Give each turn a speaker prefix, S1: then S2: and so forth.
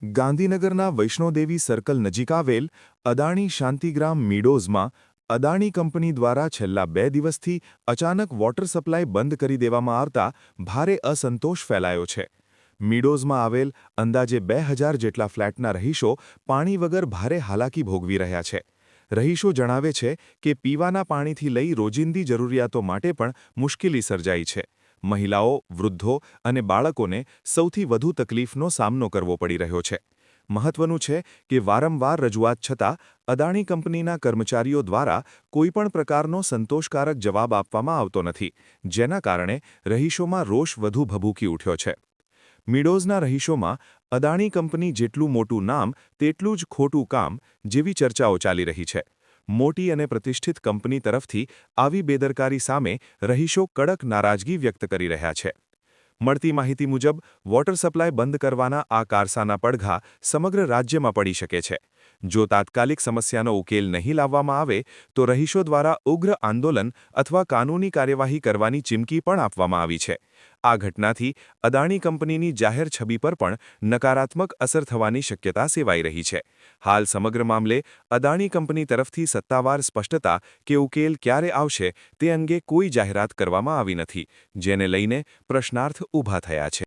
S1: ગાંધીનગરના વૈષ્ણોદેવી સર્કલ નજીક આવેલ અદાણી શાંતિગ્રામ મીડોઝમાં અદાણી કંપની દ્વારા છેલ્લા 2 દિવસથી અચાનક વોટર સપ્લાય બંધ કરી દેવામાં આવતા ભારે અસંતોષ ફેલાયો છે. મીડોઝમાં આવેલ અંદાજે 2000 જેટલા ફ્લેટના રહીશો પાણી વગર ભારે હાલાકી ભોગવી રહ્યા છે. રહીશો જણાવે છે કે પીવાના પાણીથી લઈ રોજિંદી જરૂરિયાતો માટે પણ મુશ્કેલી સર્જાઈ છે. મહિલાઓ, વૃદ્ધો અને બાળકોને સૌથી વધુ તકલીફનો સામનો કરવો પડી રહ્યો છે. મહત્વનું છે કે વારંવાર રજૂઆત છતાં અદાણી કંપનીના કર્મચારીઓ દ્વારા કોઈપણ પ્રકારનો સંતોષકારક જવાબ આપવામાં આવતો નથી, જેના કારણે રહીશોમાં રોષ વધુ ભભૂકી ઉઠ્યો છે. મીડોઝના રહીશોમાં અદાણી કંપની જેટલું મોટું નામ તેટલું જ ખોટું કામ જેવી ચર્ચાઓ ચાલી રહી છે. મોટી અને પ્રતિષ્ઠિત કંપની તરફથી આવી બેદરકારી સામે રહીશો કડક નારાજગી વ્યક્ત કરી રહ્યા છે. મળતી માહિતી મુજબ વોટર સપ્લાય બંધ કરવાના આ કારસાના પડઘા સમગ્ર રાજ્યમાં પડી શકે છે. જો તાત્કાલિક સમસ્યાનો ઉકેલ નહીં લાવવામાં આવે તો રહીશો દ્વારા ઉગ્ર આંદોલન અથવા કાનૂની કાર્યવાહી કરવાની ચીમકી પણ આપવામાં આવી છે. આ ઘટનાથી અદાણી કંપનીની જાહેર છબી પર પણ નકારાત્મક અસર થવાની શક્યતા સેવાઈ રહી છે. હાલ સમગ્ર મામલે અદાણી કંપની તરફથી સત્તાવાર સ્પષ્ટતા કે ઉકેલ ક્યારે આવશે તે અંગે કોઈ જાહેરાત કરવામાં આવી નથી, જેને લઈને પ્રશ્નાર્થ ઊભા થયા છે.